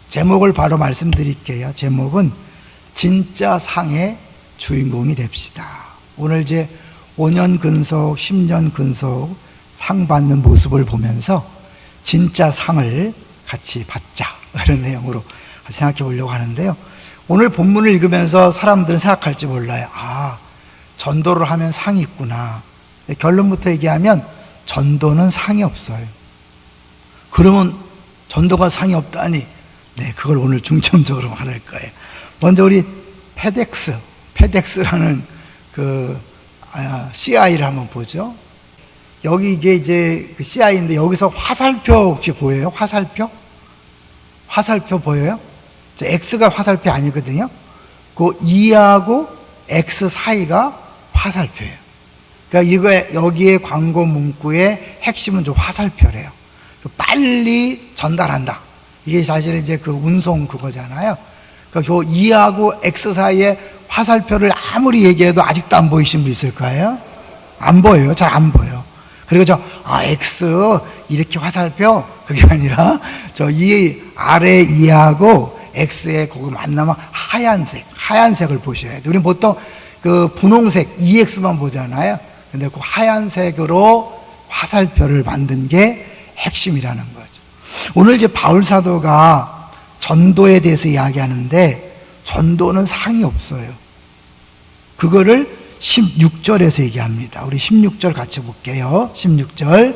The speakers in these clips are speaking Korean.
제목을 바로 말씀드릴게요. 제목은 진짜 상의 주인공이 됩시다. 오늘 이제 5년 근속, 10년 근속 상 받는 모습을 보면서 진짜 상을 같이 받자, 그런 내용으로 생각해 보려고 하는데요. 오늘 본문을 읽으면서 사람들은 생각할지 몰라요. 아, 전도를 하면 상이 있구나. 결론부터 얘기하면 전도는 상이 없어요. 그러면 전도가 상이 없다니, 네, 그걸 오늘 중점적으로 말할 거예요. 먼저 우리 페덱스라는 CI를 한번 보죠. 여기 이게 이제 그 CI인데 여기서 화살표 혹시 보여요? 화살표 보여요? X가 화살표 아니거든요. 그 E하고 X 사이가 화살표예요. 그러니까 여기에 광고 문구의 핵심은 좀 화살표래요. 빨리 전달한다. 이게 사실은 이제 그 운송 그거잖아요. 그러니까 그 E하고 X 사이에 화살표를 아무리 얘기해도 아직도 안 보이신 분 있을 거예요? 안 보여요. 잘 안 보여. 그리고 X, 이렇게 화살표, 그게 아니라, 이 아래 E하고 X에 거기 만나면 하얀색을 보셔야 돼요. 우리는 보통 그 분홍색, EX만 보잖아요. 근데 그 하얀색으로 화살표를 만든 게 핵심이라는 거죠. 오늘 이제 바울 사도가 전도에 대해서 이야기하는데, 전도는 상이 없어요. 그거를 16절에서 얘기합니다. 우리 16절 같이 볼게요. 16절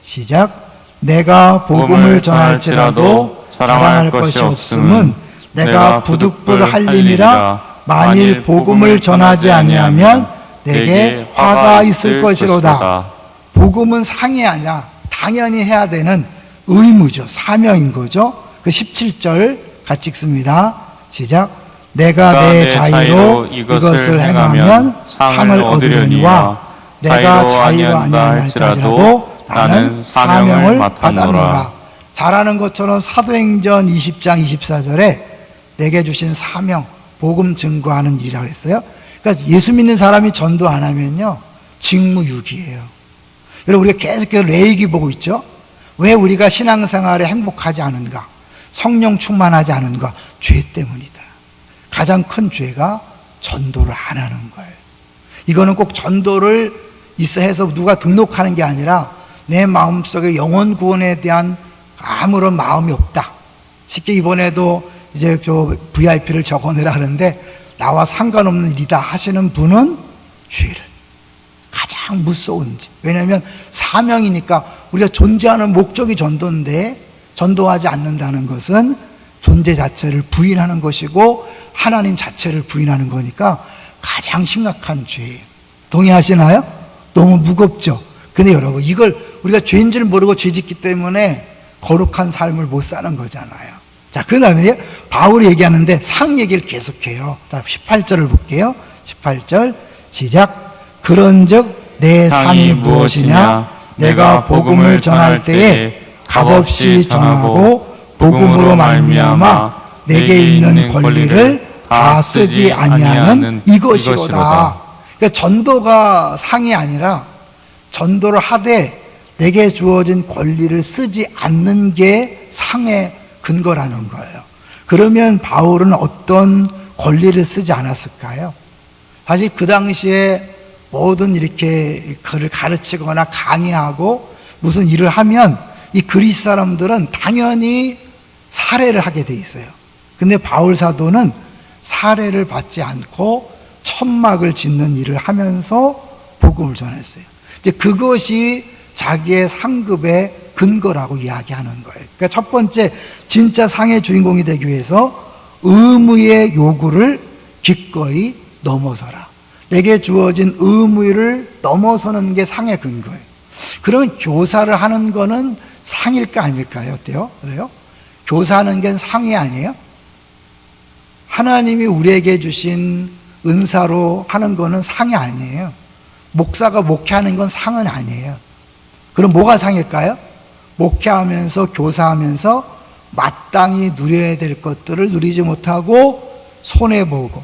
시작. 내가 복음을 전할지라도 자랑할 것이 없음은 내가 부득불 할림이라. 만일 복음을 전하지 아니하면 내게 화가 있을 것이로다. 복음은 상이 아니야. 당연히 해야 되는 의무죠. 사명인 거죠. 그 17절 같이 읽습니다. 시작. 내가 내 자유로 이것을 행하면 상을 얻으려니와 내가 자유로 아니할지라도 나는 사명을 받았노라. 잘하는 것처럼 사도행전 20장 24절에 내게 주신 사명, 복음 증거하는 일이라고 했어요. 그러니까 예수 믿는 사람이 전도 안 하면요, 직무유기예요. 여러분, 우리가 계속해서 레위기 보고 있죠? 왜 우리가 신앙생활에 행복하지 않은가? 성령 충만하지 않은가? 죄 때문이다. 가장 큰 죄가 전도를 안 하는 거예요. 이거는 꼭 전도를 해서 누가 등록하는 게 아니라 내 마음속에 영혼 구원에 대한 아무런 마음이 없다. 쉽게 이번에도 이제 VIP를 적어내라 하는데 나와 상관없는 일이다 하시는 분은 죄를 가장 무서운지. 왜냐하면 사명이니까 우리가 존재하는 목적이 전도인데 전도하지 않는다는 것은 존재 자체를 부인하는 것이고 하나님 자체를 부인하는 거니까 가장 심각한 죄예요. 동의하시나요? 너무 무겁죠? 근데 여러분, 이걸 우리가 죄인 줄 모르고 죄 짓기 때문에 거룩한 삶을 못 사는 거잖아요. 자, 그 다음에 바울이 얘기하는데 상 얘기를 계속해요. 18절을 볼게요. 18절 시작. 그런즉 내 상이 무엇이냐? 내가 복음을 전할 때에 값없이 전하고 복음으로 말미암아 내게 있는 권리를 다 쓰지 아니하는 이것이로다. 그러니까 전도가 상이 아니라 전도를 하되 내게 주어진 권리를 쓰지 않는 게 상의 근거라는 거예요. 그러면 바울은 어떤 권리를 쓰지 않았을까요? 사실 그 당시에 모든 이렇게 글을 가르치거나 강의하고 무슨 일을 하면 이 그리스 사람들은 당연히 살해를 하게 돼 있어요. 근데 바울 사도는 살해를 받지 않고 천막을 짓는 일을 하면서 복음을 전했어요. 이제 그것이 자기의 상급의 근거라고 이야기하는 거예요. 그러니까 첫 번째, 진짜 상의 주인공이 되기 위해서 의무의 요구를 기꺼이 넘어서라. 내게 주어진 의무를 넘어서는 게 상의 근거예요. 그러면 교사를 하는 거는 상일까 아닐까요? 어때요? 그래요? 교사하는 게 상이 아니에요? 하나님이 우리에게 주신 은사로 하는 거는 상이 아니에요. 목사가 목회하는 건 상은 아니에요. 그럼 뭐가 상일까요? 목회하면서 교사하면서 마땅히 누려야 될 것들을 누리지 못하고 손해보고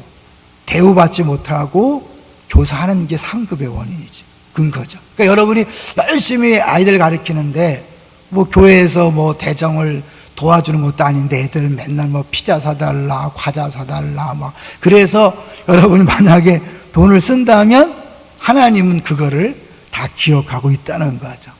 대우받지 못하고 교사하는 게 상급의 원인이죠. 근거죠. 그러니까 여러분이 열심히 아이들 가르치는데 뭐 교회에서 뭐 대정을 도와주는 것도 아닌데 애들은 맨날 뭐 피자 사달라, 과자 사달라, 막. 그래서 여러분이 만약에 돈을 쓴다면 하나님은 그거를 다 기억하고 있다는 거죠.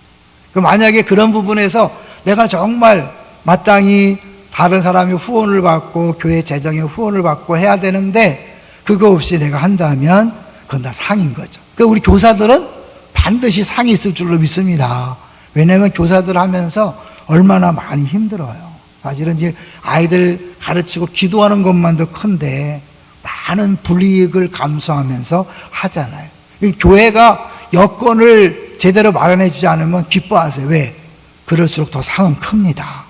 만약에 그런 부분에서 내가 정말 마땅히 다른 사람이 후원을 받고 교회 재정에 후원을 받고 해야 되는데 그거 없이 내가 한다면 그건 다 상인 거죠. 그러니까 우리 교사들은 반드시 상이 있을 줄로 믿습니다. 왜냐하면 교사들 하면서 얼마나 많이 힘들어요. 사실은 이제 아이들 가르치고 기도하는 것만도 큰데 많은 불이익을 감수하면서 하잖아요. 교회가 여건을 제대로 마련해 주지 않으면 기뻐하세요. 왜? 그럴수록 더 상은 큽니다.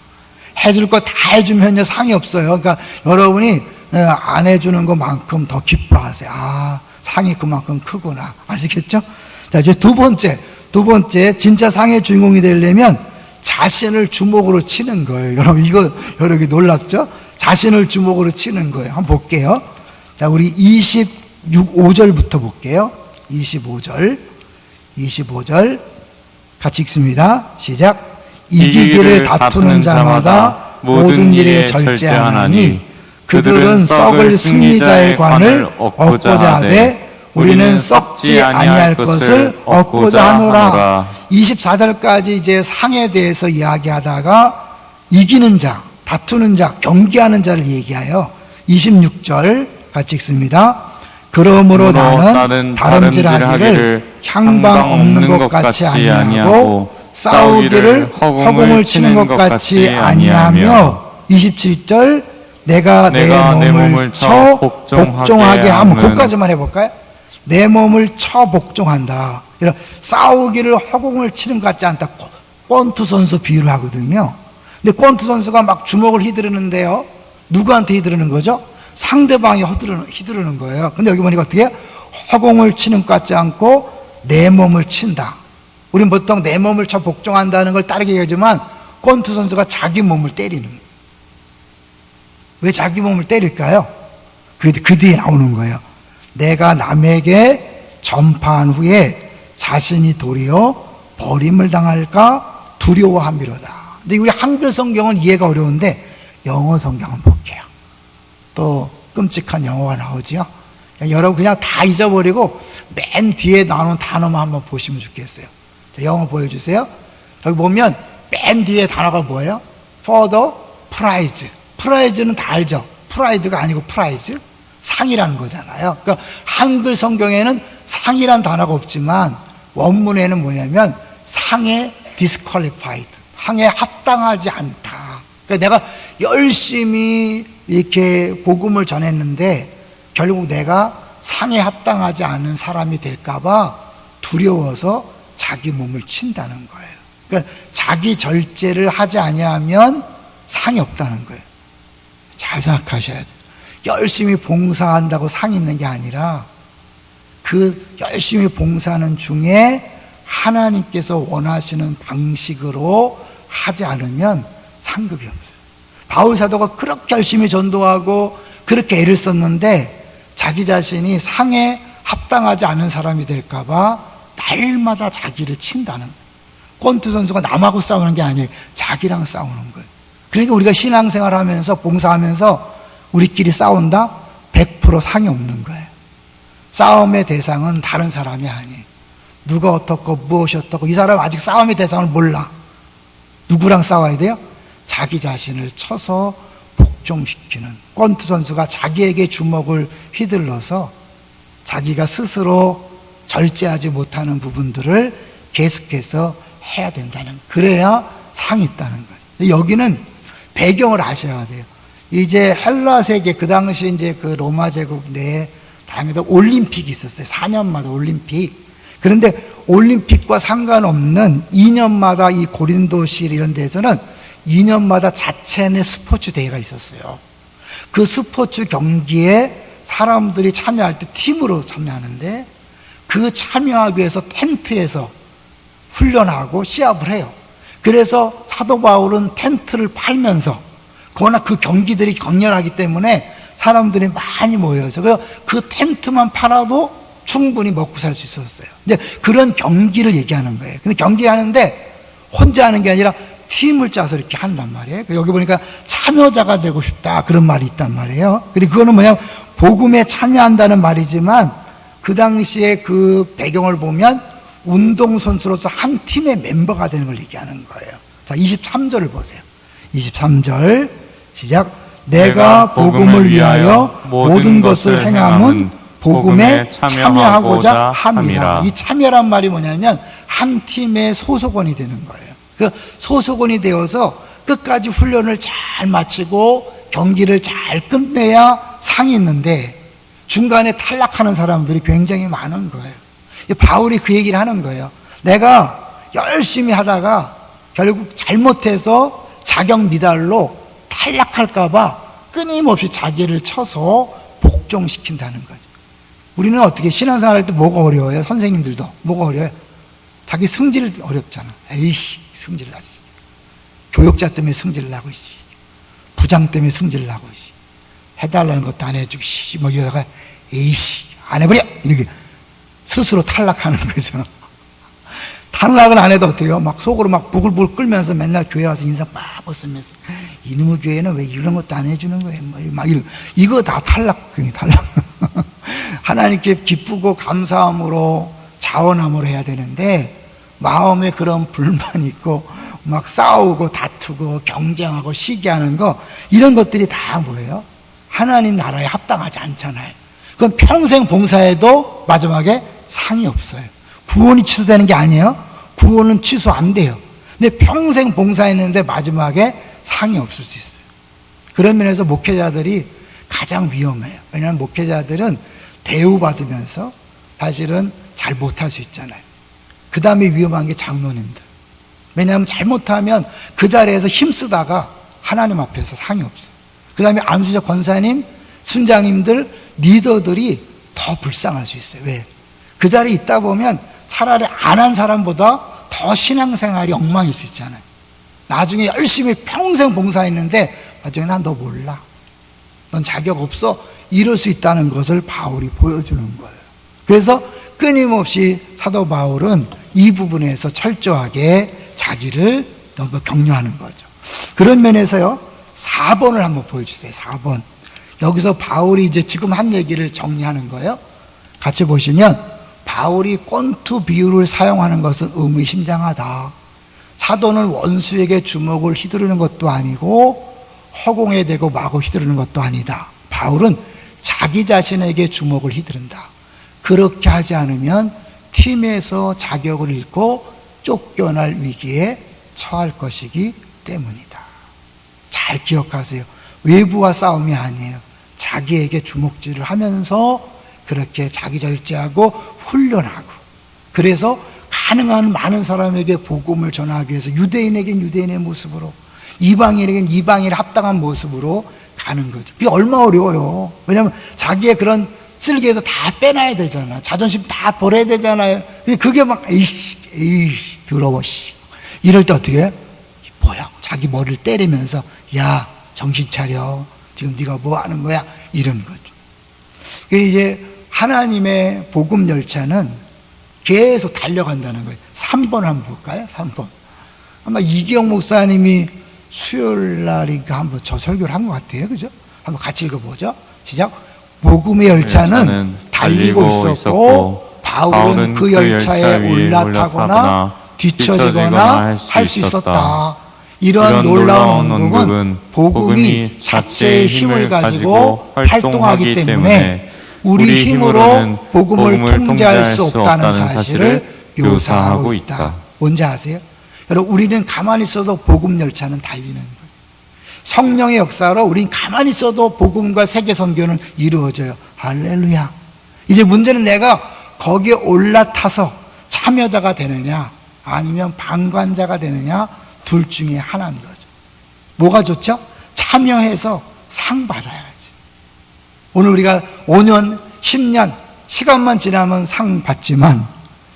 해줄 거 다 해주면 현재 상이 없어요. 그러니까 여러분이 안 해주는 것만큼 더 기뻐하세요. 아, 상이 그만큼 크구나. 아시겠죠? 자, 이제 두 번째 진짜 상의 주인공이 되려면 자신을 주먹으로 치는 거예요. 여러분 이거 여러분 놀랍죠? 자신을 주먹으로 치는 거예요. 한번 볼게요. 자, 우리 25절부터 볼게요. 25절 같이 읽습니다. 시작. 이기기를 다투는 자마다 모든 일에 절제하나니 그들은 썩을 승리자의 관을 얻고자 하되 우리는 썩지 아니할 것을 얻고자 하노라. 24절까지 이제 상에 대해서 이야기하다가 이기는 자, 다투는 자, 경기하는 자를 얘기하여 26절 같이 읽습니다. 그러므로 나는 다름질하기를 향방 없는 것 같이 아니하고 싸우기를 허공을 치는 것 같이 아니하며 27절 내가 내 몸을 쳐 복종하게 하면 그것까지만 해볼까요? 내 몸을 쳐 복종한다. 싸우기를 허공을 치는 것 같지 않다. 권투 선수 비유를 하거든요. 근데 권투 선수가 막 주먹을 휘두르는데요. 누구한테 휘두르는 거죠? 상대방이 휘두르는 거예요. 근데 여기 보니까 어떻게 해요? 허공을 치는 것 같지 않고 내 몸을 친다. 우리는 보통 내 몸을 쳐 복종한다는 걸 따르게 얘기하지만 권투 선수가 자기 몸을 때리는 거예요. 왜 자기 몸을 때릴까요? 그 뒤에 나오는 거예요. 내가 남에게 전파한 후에 자신이 도리어 버림을 당할까 두려워함이로다. 근데 우리 한글 성경은 이해가 어려운데 영어 성경은 볼게요. 또 끔찍한 영어가 나오지요. 여러분 그냥 다 잊어버리고 맨 뒤에 나오는 단어만 한번 보시면 좋겠어요. 자, 영어 보여주세요. 여기 보면 맨 뒤에 단어가 뭐예요? For the prize. 프라이즈는 다 알죠. 프라이드가 아니고 프라이즈, 상이라는 거잖아요. 그러니까 한글 성경에는 상이란 단어가 없지만 원문에는 뭐냐면 상에 disqualified, 상에 합당하지 않다. 그러니까 내가 열심히 이렇게 복음을 전했는데 결국 내가 상에 합당하지 않은 사람이 될까봐 두려워서 자기 몸을 친다는 거예요. 그러니까 자기 절제를 하지 아니하면 상이 없다는 거예요. 잘 생각하셔야 돼요. 열심히 봉사한다고 상이 있는 게 아니라 그 열심히 봉사하는 중에 하나님께서 원하시는 방식으로 하지 않으면 상급이 없어요. 바울 사도가 그렇게 열심히 전도하고 그렇게 애를 썼는데 자기 자신이 상에 합당하지 않은 사람이 될까봐 날마다 자기를 친다는 거예요. 권투 선수가 남하고 싸우는 게 아니에요. 자기랑 싸우는 거예요. 그러니까 우리가 신앙생활 하면서 봉사하면서 우리끼리 싸운다? 100% 상이 없는 거예요. 싸움의 대상은 다른 사람이 아니에요. 누가 어떻고 무엇이 어떻고 이 사람 아직 싸움의 대상을 몰라. 누구랑 싸워야 돼요? 자기 자신을 쳐서 복종시키는. 권투 선수가 자기에게 주먹을 휘둘러서 자기가 스스로 절제하지 못하는 부분들을 계속해서 해야 된다는, 그래야 상이 있다는 거예요. 여기는 배경을 아셔야 돼요. 이제 헬라 세계, 그 당시 이제 그 로마 제국 내에 다행히도 올림픽이 있었어요. 4년마다 올림픽. 그런데 올림픽과 상관없는 2년마다 이 고린도실 이런 데서는 2년마다 자체 내 스포츠 대회가 있었어요. 그 스포츠 경기에 사람들이 참여할 때 팀으로 참여하는데 그 참여하기 위해서 텐트에서 훈련하고 시합을 해요. 그래서 사도 바울은 텐트를 팔면서, 그러나 그 경기들이 격렬하기 때문에 사람들이 많이 모여서 그 텐트만 팔아도 충분히 먹고 살 수 있었어요. 근데 그런 경기를 얘기하는 거예요. 근데 경기하는데 혼자 하는 게 아니라 팀을 짜서 이렇게 한단 말이에요. 여기 보니까 참여자가 되고 싶다 그런 말이 있단 말이에요. 그리고 그거는 뭐냐면 복음에 참여한다는 말이지만 그 당시에 그 배경을 보면 운동선수로서 한 팀의 멤버가 되는 걸 얘기하는 거예요. 자, 23절을 보세요. 23절 시작. 내가 복음을 위하여 모든 것을 행함은 복음에 참여하고자 함이라. 이 참여란 말이 뭐냐면 한 팀의 소속원이 되는 거예요. 그 소속원이 되어서 끝까지 훈련을 잘 마치고 경기를 잘 끝내야 상이 있는데 중간에 탈락하는 사람들이 굉장히 많은 거예요. 바울이 그 얘기를 하는 거예요. 내가 열심히 하다가 결국 잘못해서 자격 미달로 탈락할까 봐 끊임없이 자기를 쳐서 복종시킨다는 거죠. 우리는 어떻게 신앙생활 할 때 뭐가 어려워요? 선생님들도 뭐가 어려워요? 자기 승질 어렵잖아. 에이씨 승질 났어. 교육자 때문에 승질 나고 있지. 부장 때문에 승질 나고 있지. 해달라는 것도 안 해주고 뭐 이러다가 에이씨 안 해버려 이렇게 스스로 탈락하는 거죠. 탈락은 안 해도 어때요? 막 속으로 막 부글부글 끓면서 맨날 교회 와서 인사 막 벗으면서 이놈의 교회는 왜 이런 것도 안 해주는 거예요? 막 이거 다 탈락. 하나님께 기쁘고 감사함으로 자원함으로 해야 되는데 마음에 그런 불만이 있고 막 싸우고 다투고 경쟁하고 시기하는 거 이런 것들이 다 뭐예요? 하나님 나라에 합당하지 않잖아요. 그럼 평생 봉사해도 마지막에 상이 없어요. 구원이 취소되는 게 아니에요. 구원은 취소 안 돼요. 근데 평생 봉사했는데 마지막에 상이 없을 수 있어요. 그런 면에서 목회자들이 가장 위험해요. 왜냐하면 목회자들은 대우받으면서 사실은 잘 못할 수 있잖아요. 그 다음에 위험한 게 장로님들. 왜냐하면 잘못하면 그 자리에서 힘쓰다가 하나님 앞에서 상이 없어요. 그 다음에 안수적 권사님, 순장님들, 리더들이 더 불쌍할 수 있어요. 왜? 그 자리에 있다 보면 차라리 안 한 사람보다 더 신앙생활이 엉망일 수 있잖아요. 나중에 열심히 평생 봉사했는데 나중에 난 너 몰라. 넌 자격 없어. 이럴 수 있다는 것을 바울이 보여주는 거예요. 그래서 끊임없이 사도 바울은 이 부분에서 철저하게 자기를 너무 격려하는 거죠. 그런 면에서요, 4번을 한번 보여주세요. 4번. 여기서 바울이 이제 지금 한 얘기를 정리하는 거예요. 같이 보시면 바울이 꼰투 비유를 사용하는 것은 의미심장하다. 사도는 원수에게 주먹을 휘두르는 것도 아니고 허공에 대고 마구 휘두르는 것도 아니다. 바울은 자기 자신에게 주먹을 휘두른다. 그렇게 하지 않으면 팀에서 자격을 잃고 쫓겨날 위기에 처할 것이기 때문이다. 잘 기억하세요. 외부와 싸움이 아니에요. 자기에게 주먹질을 하면서 그렇게 자기 절제하고 훈련하고, 그래서 가능한 많은 사람에게 복음을 전하기 위해서 유대인에겐 유대인의 모습으로, 이방인에겐 이방인의 합당한 모습으로 가는 거죠. 그게 얼마나 어려워요. 왜냐하면 자기의 그런 쓸개도 다 빼놔야 되잖아. 자존심 다 버려야 되잖아요. 그게 막 에이씨 더러워 씨 이럴 때 어떻게 해? 뭐야? 자기 머리를 때리면서 야 정신 차려. 지금 네가 뭐 하는 거야? 이런 거죠. 이제 하나님의 복음 열차는 계속 달려간다는 거예요. 3번 한번 볼까요? 3번. 아마 이기영 목사님이 수요일 날인가 한번 저 설교를 한 것 같아요. 그죠? 한번 같이 읽어보죠. 시작. 복음의 열차는 달리고 있었고 바울은 그 열차에 올라타거나 뒤처지거나 할 수 있었다. 이런 놀라운 언급은 복음이 자체의 힘을 가지고 활동하기 때문에 우리 힘으로 복음을 통제할 수 없다는 사실을 묘사하고 있다. 뭔지 아세요? 여러분, 우리는 가만히 있어도 복음 열차는 달리는 거예요. 성령의 역사로 우리는 가만히 있어도 복음과 세계 선교는 이루어져요. 할렐루야. 이제 문제는 내가 거기에 올라타서 참여자가 되느냐 아니면 방관자가 되느냐, 둘 중에 하나인 거죠. 뭐가 좋죠? 참여해서 상 받아야지. 오늘 우리가 5년, 10년 시간만 지나면 상 받지만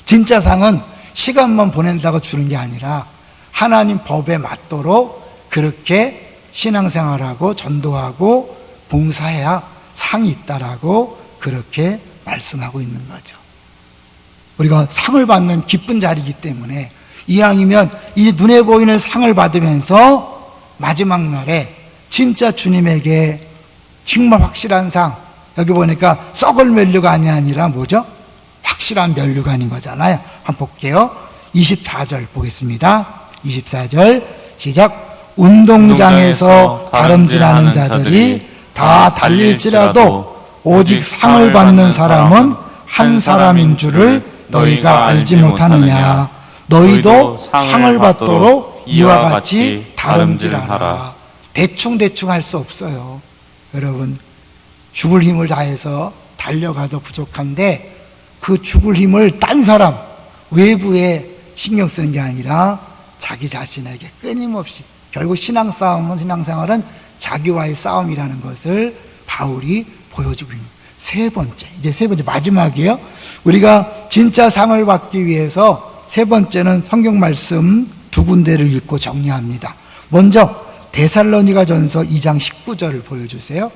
진짜 상은 시간만 보낸다고 주는 게 아니라 하나님 법에 맞도록 그렇게 신앙생활하고 전도하고 봉사해야 상이 있다라고 그렇게 말씀하고 있는 거죠. 우리가 상을 받는 기쁜 자리이기 때문에 이왕이면 이 눈에 보이는 상을 받으면서 마지막 날에 진짜 주님에게 정말 확실한 상, 여기 보니까 썩을 면류관이 아니라 뭐죠? 확실한 면류관인 거잖아요. 한번 볼게요. 24절 보겠습니다. 24절 시작. 운동장에서 다름질하는 자들이 다 달릴지라도 오직 상을 받는 사람은 한 사람인 줄을 너희가 알지 못하느냐. 너희도 상을 받도록 이와 같이 다름질하라. 대충 할 수 없어요. 여러분, 죽을 힘을 다해서 달려가도 부족한데 그 죽을 힘을 딴 사람, 외부에 신경 쓰는 게 아니라 자기 자신에게 끊임없이, 결국 신앙생활은 자기와의 싸움이라는 것을 바울이 보여주고 있는 세 번째, 이제 세 번째 마지막이에요. 우리가 진짜 상을 받기 위해서 세 번째는 성경 말씀 두 군데를 읽고 정리합니다. 먼저 데살로니가전서 2장 19절을 보여주세요.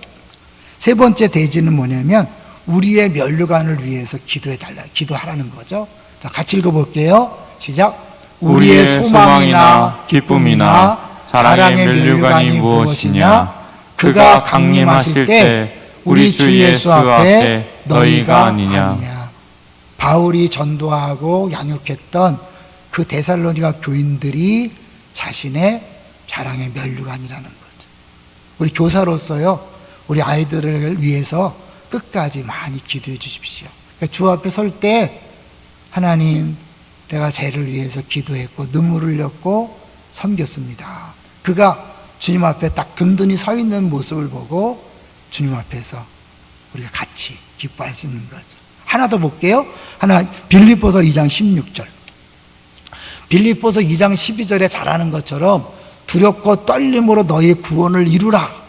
세 번째 대지는 뭐냐면 우리의 면류관을 위해서 기도하라는 거죠. 자, 같이 읽어볼게요. 시작. 우리의 소망이나 기쁨이나 자랑의 면류관이 무엇이냐? 그가 강림하실 때 우리 주 예수 앞에 너희가 아니냐. 바울이 전도하고 양육했던 그 데살로니가 교인들이 자신의 자랑의 면류관이라는 거죠. 우리 교사로서요, 우리 아이들을 위해서 끝까지 많이 기도해 주십시오. 주 앞에 설 때 하나님, 내가 쟤를 위해서 기도했고 눈물을 흘렸고 섬겼습니다. 그가 주님 앞에 딱 든든히 서 있는 모습을 보고 주님 앞에서 우리가 같이 기뻐할 수 있는 거죠. 하나 더 볼게요. 빌립보서 2장 16절. 빌립보서 2장 12절에 잘하는 것처럼 두렵고 떨림으로 너희의 구원을 이루라.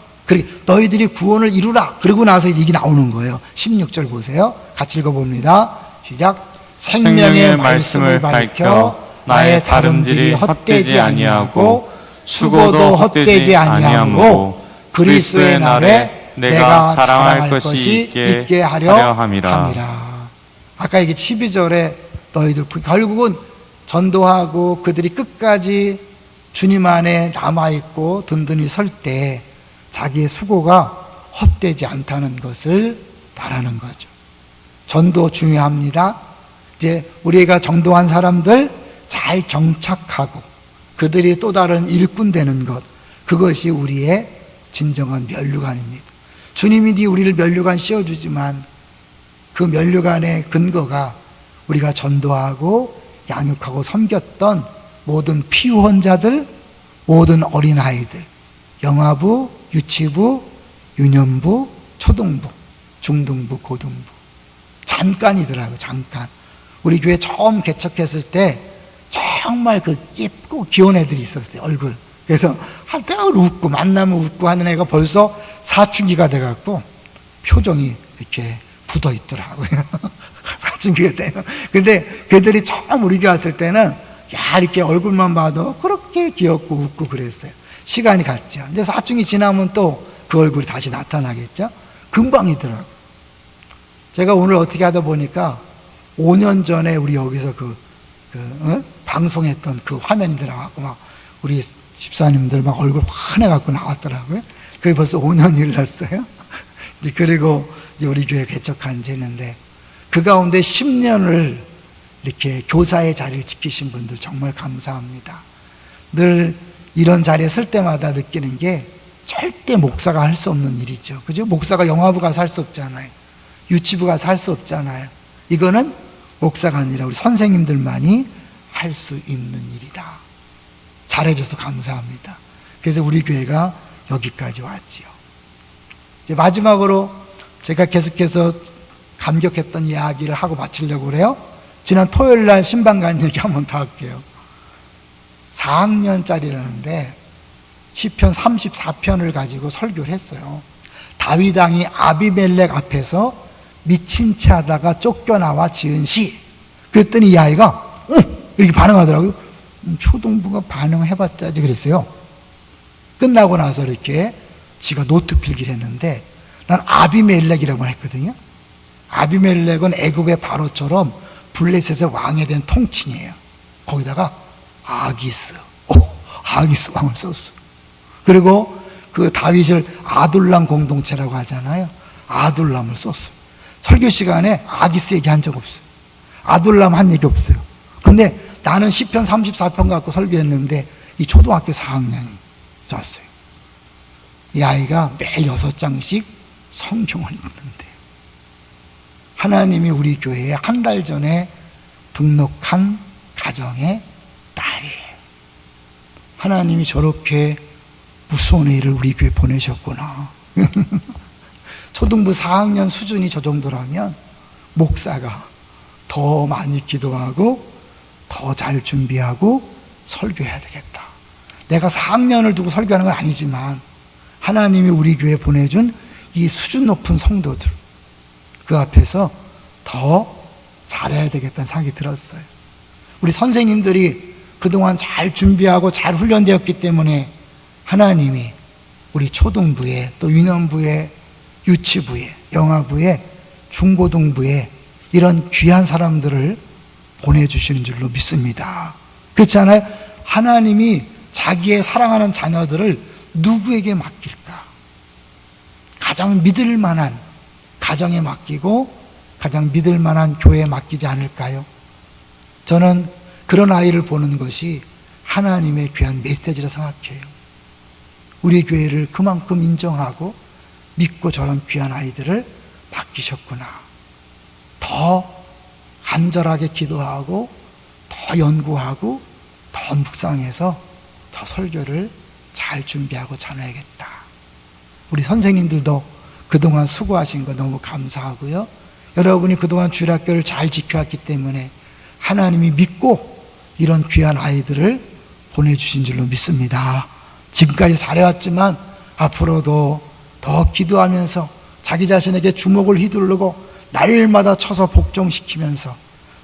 너희들이 구원을 이루라. 그러고 나서 이제 이게 나오는 거예요. 16절 보세요. 같이 읽어봅니다. 시작. 생명의 말씀을 밝혀 나의 다름질이 헛되지 아니하고 수고도 헛되지 아니하므로 그리스도의 날에 내가 자랑할 것이 있게 하려 함이라. 아까 이게 12절에 너희들 결국은 전도하고 그들이 끝까지 주님 안에 남아있고 든든히 설 때 자기의 수고가 헛되지 않다는 것을 말하는 거죠. 전도 중요합니다. 이제 우리가 전도한 사람들 잘 정착하고 그들이 또 다른 일꾼 되는 것, 그것이 우리의 진정한 면류관입니다. 주님이 우리를 면류관 씌워주지만 그 면류관의 근거가 우리가 전도하고 양육하고 섬겼던 모든 피후원자들, 모든 어린아이들, 영아부, 유치부, 유년부, 초등부, 중등부, 고등부. 잠깐이더라고요, 잠깐. 우리 교회 처음 개척했을 때 정말 그 예쁘고 귀여운 애들이 있었어요, 얼굴. 그래서 한때를 웃고 만나면 웃고 하는 애가 벌써 사춘기가 돼갖고 표정이 이렇게 굳어 있더라고요. 사춘기가 돼요. 근데 그들이 처음 우리 교회 왔을 때는 이렇게 얼굴만 봐도 그렇게 귀엽고 웃고 그랬어요. 시간이 갔죠. 이제 사춘기 지나면 또 그 얼굴이 다시 나타나겠죠. 금방이더라고요. 제가 오늘 어떻게 하다 보니까 5년 전에 우리 여기서 방송했던 그 화면이 들어가고 막 우리 집사님들 막 얼굴 환해갖고 나왔더라고요. 그게 벌써 5년이 흘렀어요. 그리고 이제 우리 교회 개척한 지 했는데 그 가운데 10년을 이렇게 교사의 자리를 지키신 분들 정말 감사합니다. 늘 이런 자리에 설 때마다 느끼는 게 절대 목사가 할 수 없는 일이죠. 그죠? 목사가 영화부 가서 할 수 없잖아요. 유치부 가서 할 수 없잖아요. 이거는 목사가 아니라 우리 선생님들만이 할 수 있는 일이다. 잘해줘서 감사합니다. 그래서 우리 교회가 여기까지 왔지요. 이제 마지막으로 제가 계속해서 감격했던 이야기를 하고 마치려고 그래요. 지난 토요일 날 신방간 얘기 한번 더 할게요. 4학년짜리라는데 시편 34편을 가지고 설교를 했어요. 다윗 왕이 아비멜렉 앞에서 미친 체 하다가 쫓겨나와 지은 시. 그랬더니 이 아이가 이렇게 반응하더라고요. 초등부가 반응해봤자지 그랬어요. 끝나고 나서 이렇게 지가 노트 필기를 했는데 난 아비멜렉이라고 했거든요. 아비멜렉은 애굽의 바로처럼 블레셋의 왕에 대한 통칭이에요. 거기다가 아기스. 아기스 왕을 썼어요. 그리고 그 다윗을 아둘람 공동체라고 하잖아요. 아둘람을 썼어요. 설교 시간에 아기스 얘기한 적 없어요. 아둘람 한 얘기 없어요. 근데 나는 시편 34편 갖고 설교했는데 이 초등학교 4학년이 썼어요. 이 아이가 매일 6장씩 성경을 읽는데요. 하나님이 우리 교회에 한 달 전에 등록한 가정의 딸이에요. 하나님이 저렇게 무서운 애를 우리 교회에 보내셨구나. 초등부 4학년 수준이 저 정도라면 목사가 더 많이 기도하고 더 잘 준비하고 설교해야 되겠다. 내가 4학년을 두고 설교하는 건 아니지만 하나님이 우리 교회에 보내준 이 수준 높은 성도들 그 앞에서 더 잘해야 되겠다는 생각이 들었어요. 우리 선생님들이 그동안 잘 준비하고 잘 훈련되었기 때문에 하나님이 우리 초등부에 또 유년부에 유치부에 영아부에 중고등부에 이런 귀한 사람들을 보내주시는 줄로 믿습니다. 그렇지 않아요? 하나님이 자기의 사랑하는 자녀들을 누구에게 맡길까? 가장 믿을 만한 가정에 맡기고 가장 믿을 만한 교회에 맡기지 않을까요? 저는 그런 아이를 보는 것이 하나님의 귀한 메시지라 생각해요. 우리 교회를 그만큼 인정하고 믿고 저런 귀한 아이들을 맡기셨구나. 더 간절하게 기도하고 더 연구하고 더 묵상해서 더 설교를 잘 준비하고 전해야겠다. 우리 선생님들도 그동안 수고하신 거 너무 감사하고요. 여러분이 그동안 주일학교를 잘 지켜왔기 때문에 하나님이 믿고 이런 귀한 아이들을 보내주신 줄로 믿습니다. 지금까지 잘해왔지만 앞으로도 더 기도하면서 자기 자신에게 주먹을 휘두르고 날마다 쳐서 복종시키면서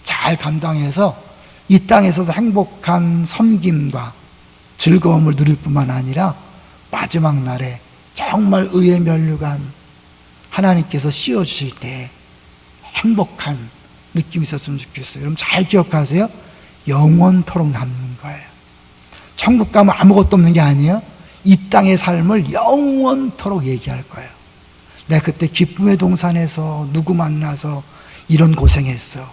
잘 감당해서 이 땅에서도 행복한 섬김과 즐거움을 누릴 뿐만 아니라 마지막 날에 정말 의의 면류관 하나님께서 씌워주실 때 행복한 느낌이 있었으면 좋겠어요. 여러분 잘 기억하세요. 영원토록 남는 거예요. 천국 가면 아무것도 없는 게 아니에요. 이 땅의 삶을 영원토록 얘기할 거예요. 내가 그때 기쁨의 동산에서 누구 만나서 이런 고생했어,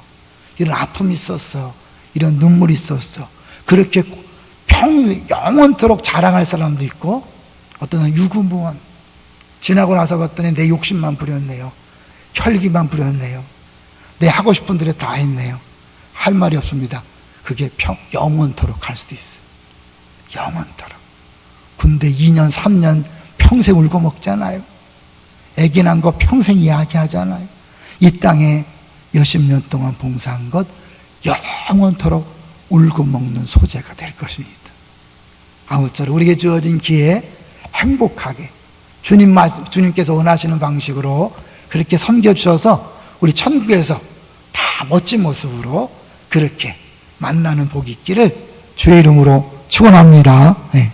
이런 아픔이 있었어, 이런 눈물이 있었어. 그렇게 영원토록 자랑할 사람도 있고, 어떤 유구무원 지나고 나서 봤더니 내 욕심만 부렸네요, 혈기만 부렸네요, 내 하고 싶은 대로 다 했네요. 할 말이 없습니다. 그게 영원토록 할 수도 있어요. 영원토록. 근데 2년 3년 평생 울고 먹잖아요. 애기 난 거 평생 이야기하잖아요. 이 땅에 몇십 년 동안 봉사한 것 영원토록 울고 먹는 소재가 될 것입니다. 아무쪼록 우리에게 주어진 기회에 행복하게 주님께서 원하시는 방식으로 그렇게 섬겨주셔서 우리 천국에서 다 멋진 모습으로 그렇게 만나는 복이 있기를 주의 이름으로 축원합니다. 네.